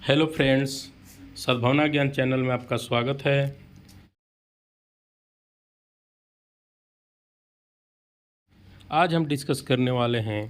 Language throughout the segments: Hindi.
हेलो फ्रेंड्स, सद्भावना ज्ञान चैनल में आपका स्वागत है। आज हम डिस्कस करने वाले हैं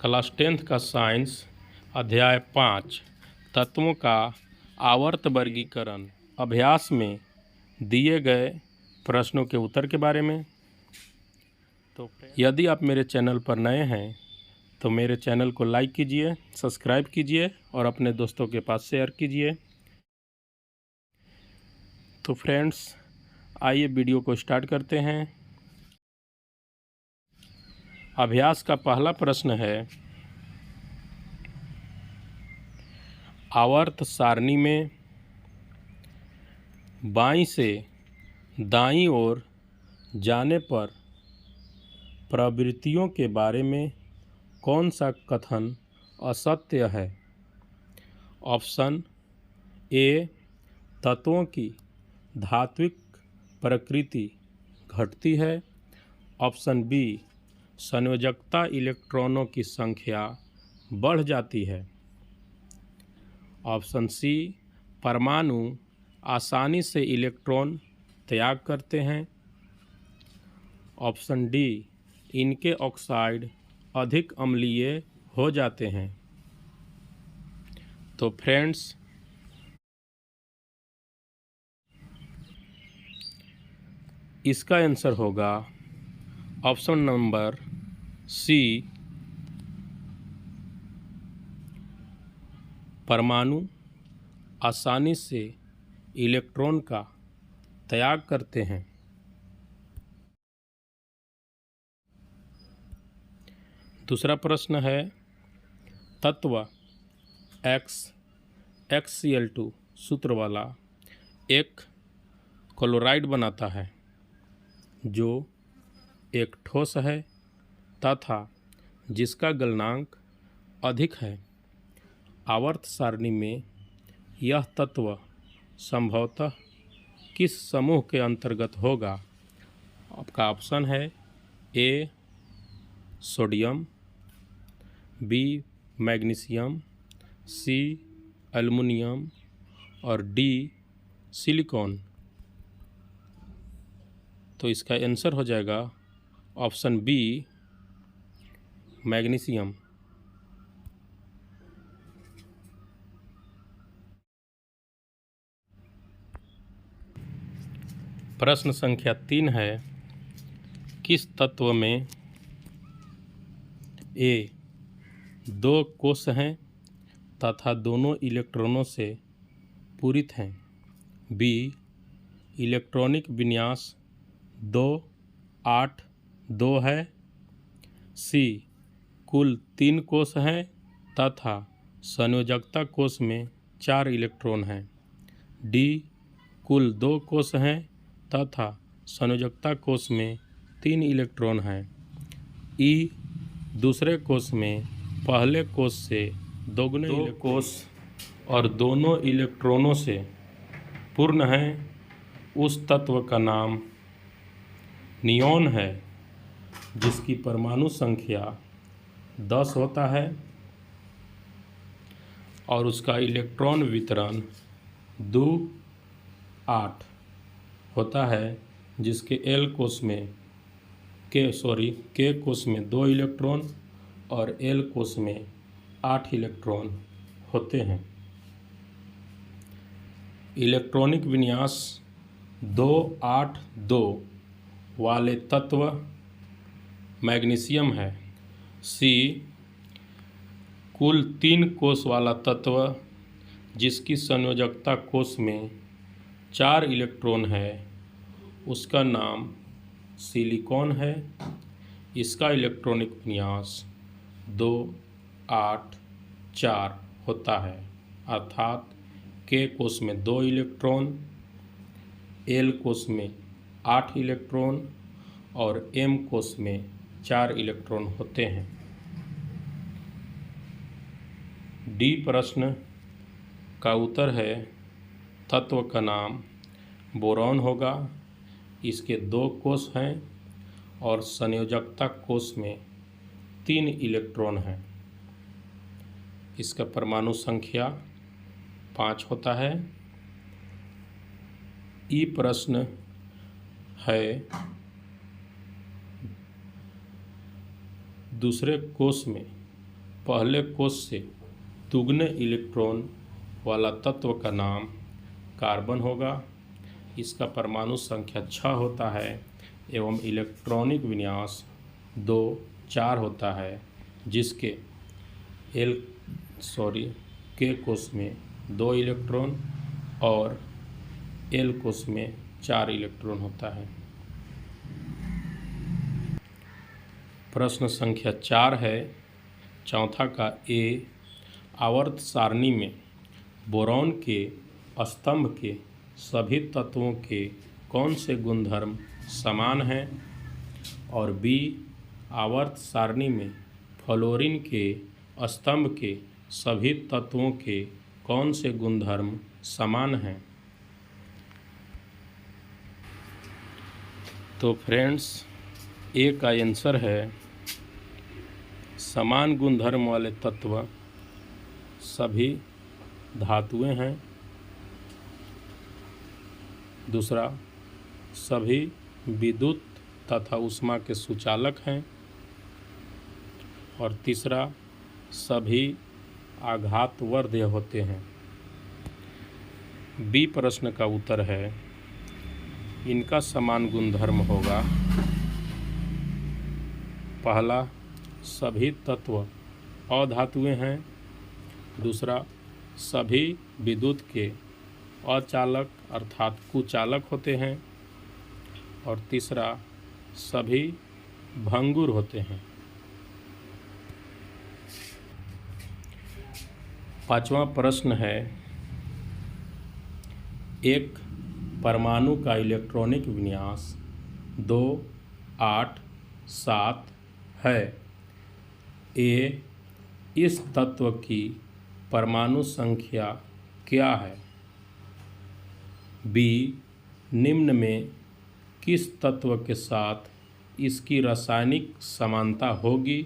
क्लास 10th का साइंस अध्याय 5 तत्वों का आवर्त वर्गीकरण अभ्यास में दिए गए प्रश्नों के उत्तर के बारे में। तो यदि आप मेरे चैनल पर नए हैं तो मेरे चैनल को लाइक कीजिए, सब्सक्राइब कीजिए और अपने दोस्तों के पास शेयर कीजिए। तो फ्रेंड्स, आइए वीडियो को स्टार्ट करते हैं। अभ्यास का पहला प्रश्न है, आवर्त सारणी में बाईं से दाईं ओर जाने पर प्रवृत्तियों के बारे में कौन सा कथन असत्य है? ऑप्शन ए, तत्वों की धात्विक प्रकृति घटती है। ऑप्शन बी, संयोजकता इलेक्ट्रॉनों की संख्या बढ़ जाती है। ऑप्शन सी, परमाणु आसानी से इलेक्ट्रॉन त्याग करते हैं। ऑप्शन डी, इनके ऑक्साइड अधिक अम्लीय हो जाते हैं। तो फ्रेंड्स, इसका आंसर होगा ऑप्शन नंबर सी, परमाणु आसानी से इलेक्ट्रॉन का त्याग करते हैं। दूसरा प्रश्न है, तत्व HCl2 सूत्र वाला एक क्लोराइड बनाता है जो एक ठोस है तथा जिसका गलनांक अधिक है। आवर्त सारणी में यह तत्व संभवतः किस समूह के अंतर्गत होगा? आपका ऑप्शन है ए, सोडियम, बी, मैग्नीशियम, सी, एल्युमिनियम और डी, सिलिकॉन। तो इसका आंसर हो जाएगा ऑप्शन बी, मैग्नीशियम। प्रश्न संख्या 3 है, किस तत्व में ए, 2 कोश हैं तथा दोनों इलेक्ट्रॉनों से पूरित हैं। बी, इलेक्ट्रॉनिक विन्यास 2, 8, 2 है। सी, कुल 3 कोश हैं तथा संयोजकता कोश में 4 इलेक्ट्रॉन हैं। डी, कुल 2 कोश हैं तथा संयोजकता कोश में 3 इलेक्ट्रॉन हैं। ई, दूसरे कोश में पहले कोश से दोगुने कोश और दोनों इलेक्ट्रॉनों से पूर्ण है। उस तत्व का नाम नियॉन है जिसकी परमाणु संख्या 10 होता है और उसका इलेक्ट्रॉन वितरण 2, 8 होता है, जिसके के कोश में 2 इलेक्ट्रॉन और एल कोश में 8 इलेक्ट्रॉन होते हैं। इलेक्ट्रॉनिक विन्यास 2, 8, 2 वाले तत्व मैग्नीशियम है। सी, कुल 3 कोश वाला तत्व जिसकी संयोजकता कोश में 4 इलेक्ट्रॉन है, उसका नाम सिलिकॉन है। इसका इलेक्ट्रॉनिक विन्यास 2, 8, 4 होता है, अर्थात के कोश में 2 इलेक्ट्रॉन, एल कोश में 8 इलेक्ट्रॉन और एम कोश में 4 इलेक्ट्रॉन होते हैं। डी प्रश्न का उत्तर है, तत्व का नाम बोरॉन होगा। इसके 2 कोश हैं और संयोजकता कोश में 3 इलेक्ट्रॉन हैं। इसका परमाणु संख्या 5 होता है। ई प्रश्न है, दूसरे कोष में पहले कोष से दुगने इलेक्ट्रॉन वाला तत्व का नाम कार्बन होगा। इसका परमाणु संख्या 6 होता है एवं इलेक्ट्रॉनिक विन्यास 2 4 होता है, जिसके के कोष में 2 इलेक्ट्रॉन और एल कोष में 4 इलेक्ट्रॉन होता है। प्रश्न संख्या 4 है, चौथा का ए, आवर्त सारणी में बोरॉन के स्तंभ के सभी तत्वों के कौन से गुणधर्म समान हैं? और बी, आवर्त सारणी में फ्लोरीन के स्तंभ के सभी तत्वों के कौन से गुणधर्म समान हैं? तो फ्रेंड्स, ए का आंसर है समान गुणधर्म वाले तत्व सभी धातुएं हैं। दूसरा, सभी विद्युत तथा ऊष्मा के सुचालक हैं। और तीसरा, सभी आघातवर्ध्य होते हैं। बी प्रश्न का उत्तर है, इनका समान गुणधर्म होगा। पहला, सभी तत्व अधातुएं हैं। दूसरा, सभी विद्युत के अचालक अर्थात कुचालक होते हैं। और तीसरा, सभी भंगुर होते हैं। पांचवा प्रश्न है, एक परमाणु का इलेक्ट्रॉनिक विन्यास 2 8 7 है। ए, इस तत्व की परमाणु संख्या क्या है? बी, निम्न में किस तत्व के साथ इसकी रासायनिक समानता होगी?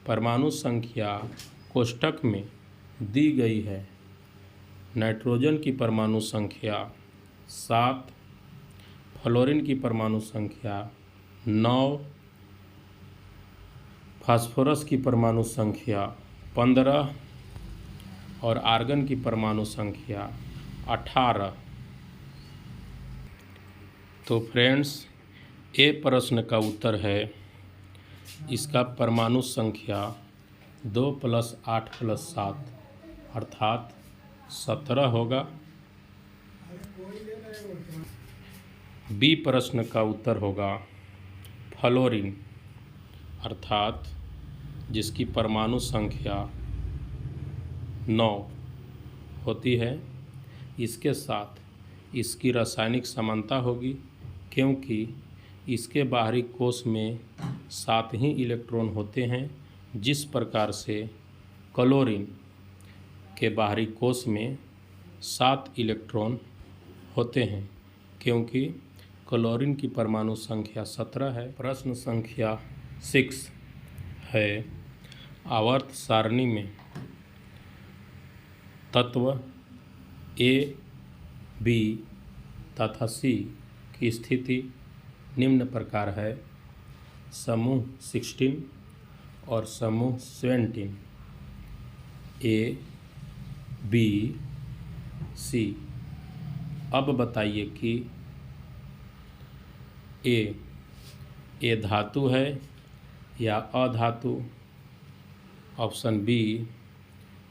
परमाणु संख्या कोष्ठक में दी गई है। नाइट्रोजन की परमाणु संख्या 7, फ्लोरीन की परमाणु संख्या 9, फास्फोरस की परमाणु संख्या 15 और आर्गन की परमाणु संख्या 18। तो फ्रेंड्स, ए प्रश्न का उत्तर है, इसका परमाणु संख्या 2 + 8 + 7 अर्थात 17 होगा। बी प्रश्न का उत्तर होगा फ्लोरीन अर्थात जिसकी परमाणु संख्या 9 होती है। इसके साथ इसकी रासायनिक समानता होगी, क्योंकि इसके बाहरी कोष में 7 ही इलेक्ट्रॉन होते हैं, जिस प्रकार से क्लोरीन के बाहरी कोष में 7 इलेक्ट्रॉन होते हैं, क्योंकि क्लोरीन की परमाणु संख्या 17 है। प्रश्न संख्या 6 है, आवर्त सारणी में तत्व ए, बी तथा सी की स्थिति निम्न प्रकार है। समूह 16 और समूह 17, ए, बी, सी। अब बताइए कि ए धातु है या अधातु? ऑप्शन बी,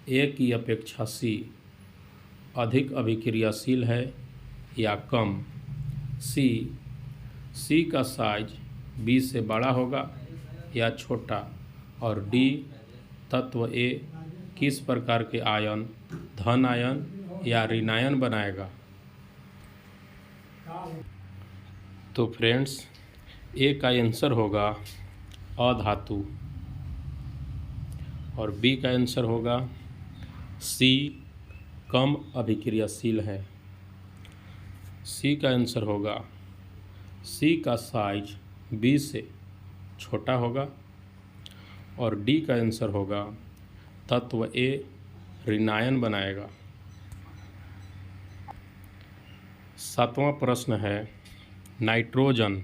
ए की अपेक्षा सी अधिक अभिक्रियाशील है या कम? सी का साइज बी से बड़ा होगा या छोटा? और डी, तत्व ए किस प्रकार के आयन धन आयन या ऋणायन बनाएगा? तो फ्रेंड्स, ए का आंसर होगा अधातु और बी का आंसर होगा सी, कम अभिक्रियाशील है। सी का आंसर होगा सी का साइज बी से छोटा होगा। और डी का आंसर होगा तत्व ए ऋणायन बनाएगा। सातवां प्रश्न है, नाइट्रोजन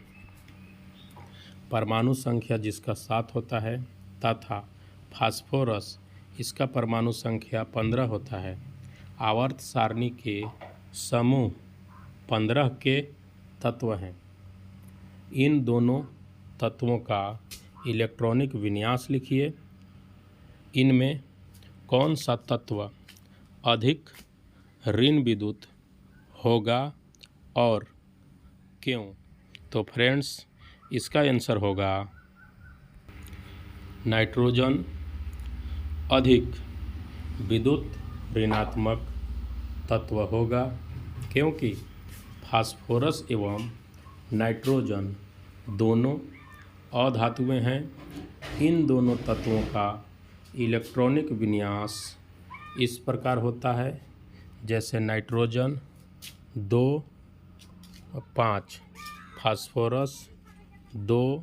परमाणु संख्या जिसका 7 होता है तथा फास्फोरस इसका परमाणु संख्या 15 होता है। आवर्त सारणी के समूह 15 के तत्व हैं। इन दोनों तत्वों का इलेक्ट्रॉनिक विन्यास लिखिए। इनमें कौन सा तत्व अधिक ऋण विद्युत होगा और क्यों? तो फ्रेंड्स, इसका आंसर होगा नाइट्रोजन अधिक विद्युत ऋणात्मक तत्व होगा, क्योंकि फास्फोरस एवं नाइट्रोजन दोनों अधातुएं हैं। इन दोनों तत्वों का इलेक्ट्रॉनिक विन्यास इस प्रकार होता है, जैसे नाइट्रोजन 2 5, फास्फोरस 2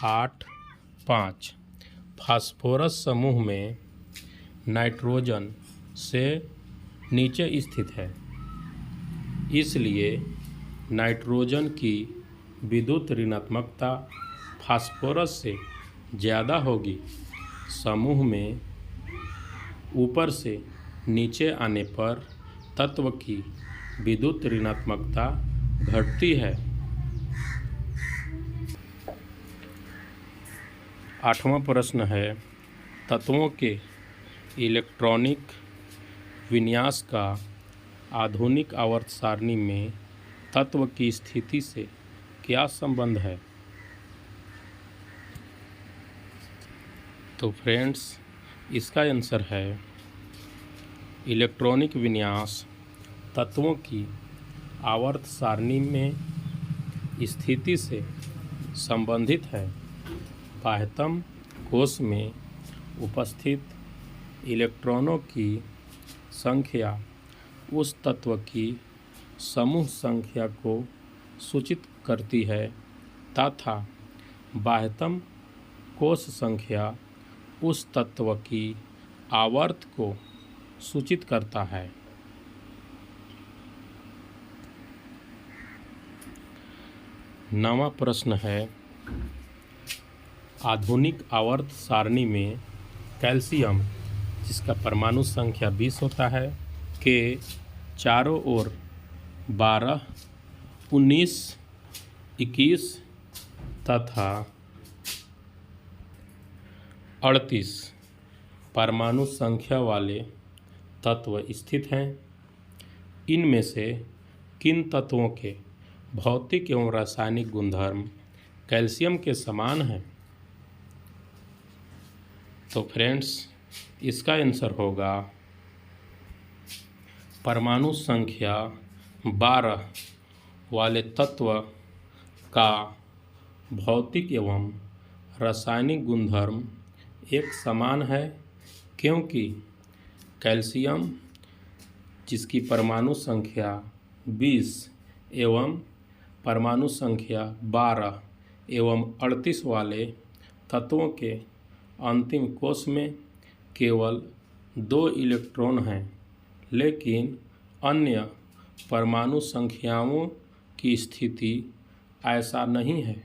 8 5। फास्फोरस समूह में नाइट्रोजन से नीचे स्थित है, इसलिए नाइट्रोजन की विद्युत ऋणात्मकता फास्फोरस से ज़्यादा होगी। समूह में ऊपर से नीचे आने पर तत्व की विद्युत ऋणात्मकता घटती है। आठवां प्रश्न है, तत्वों के इलेक्ट्रॉनिक विन्यास का आधुनिक आवर्त सारणी में तत्व की स्थिति से क्या संबंध है? तो फ्रेंड्स, इसका आंसर है इलेक्ट्रॉनिक विन्यास तत्वों की आवर्त सारणी में स्थिति से संबंधित है। बाह्यतम कोश में उपस्थित इलेक्ट्रॉनों की संख्या उस तत्व की समूह संख्या को सूचित करती है तथा बाह्यतम कोश संख्या उस तत्व की आवर्त को सूचित करता है। नवां प्रश्न है, आधुनिक आवर्त सारणी में कैल्शियम जिसका परमाणु संख्या 20 होता है के चारों ओर 12, 19, 21 तथा 38 परमाणु संख्या वाले तत्व स्थित हैं। इनमें से किन तत्वों के भौतिक एवं रासायनिक गुणधर्म कैल्शियम के समान हैं? तो फ्रेंड्स, इसका आंसर होगा परमाणु संख्या 12 वाले तत्व का भौतिक एवं रासायनिक गुणधर्म एक समान है, क्योंकि कैल्शियम जिसकी परमाणु संख्या 20 एवं परमाणु संख्या 12 एवं 38 वाले तत्वों के अंतिम कोश में केवल 2 इलेक्ट्रॉन हैं, लेकिन अन्य परमाणु संख्याओं की स्थिति ऐसा नहीं है।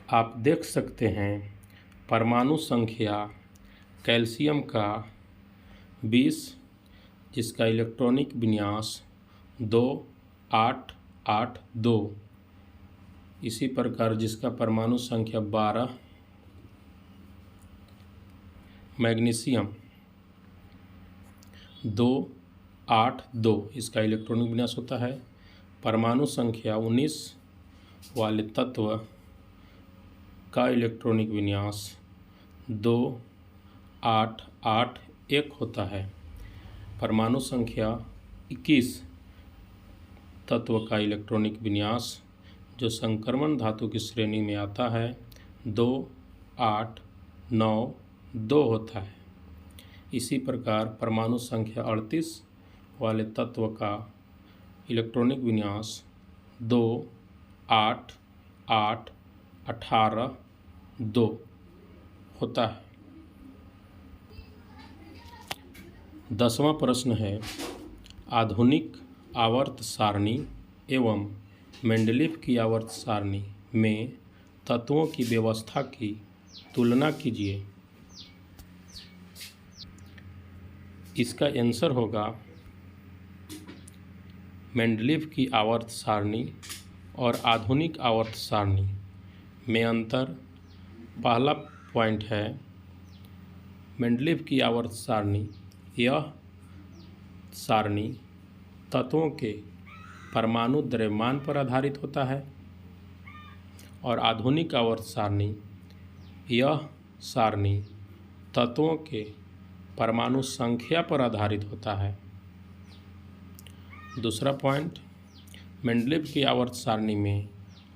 आप देख सकते हैं परमाणु संख्या कैल्शियम का 20 जिसका इलेक्ट्रॉनिक विन्यास 2 8 8 2। इसी प्रकार जिसका परमाणु संख्या 12 मैग्नीशियम 2 8 2 इसका इलेक्ट्रॉनिक विन्यास होता है। परमाणु संख्या 19 वाले तत्व का इलेक्ट्रॉनिक विन्यास 2 8 8 1 होता है। परमाणु संख्या 21 तत्व का इलेक्ट्रॉनिक विन्यास जो संक्रमण धातु की श्रेणी में आता है 2 8 9 2 होता है। इसी प्रकार परमाणु संख्या 38 वाले तत्व का इलेक्ट्रॉनिक विन्यास 2 8 8 18 2 होता है। 10वां प्रश्न है, आधुनिक आवर्त सारणी एवं मेंडलीव की आवर्त सारणी में तत्वों की व्यवस्था की तुलना कीजिए। इसका आंसर होगा मेंडलीव की आवर्त सारणी और आधुनिक आवर्त सारणी में अंतर। पहला पॉइंट है, मेंडलीव की आवर्त सारणी, यह सारणी तत्वों के परमाणु द्रव्यमान पर आधारित होता है। और आधुनिक आवर्त सारणी, यह सारणी तत्वों के परमाणु संख्या पर आधारित होता है। दूसरा पॉइंट, मेंडलीव की आवर्त सारणी में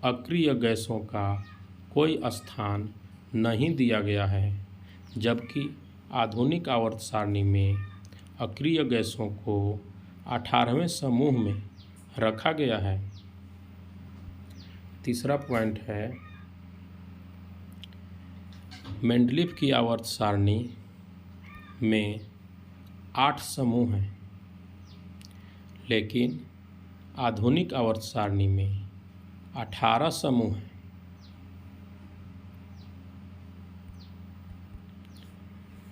अक्रिय गैसों का कोई स्थान नहीं दिया गया है, जबकि आधुनिक आवर्त सारणी में अक्रिय गैसों को 18वें समूह में रखा गया है। तीसरा पॉइंट है, मेंडलीव की आवर्त सारणी में 8 समूह हैं, लेकिन आधुनिक आवर्त सारणी में 18 समूह हैं।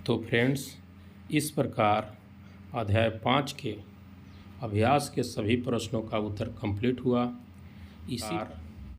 तो फ्रेंड्स, इस प्रकार अध्याय 5 के अभ्यास के सभी प्रश्नों का उत्तर कंप्लीट हुआ। इसी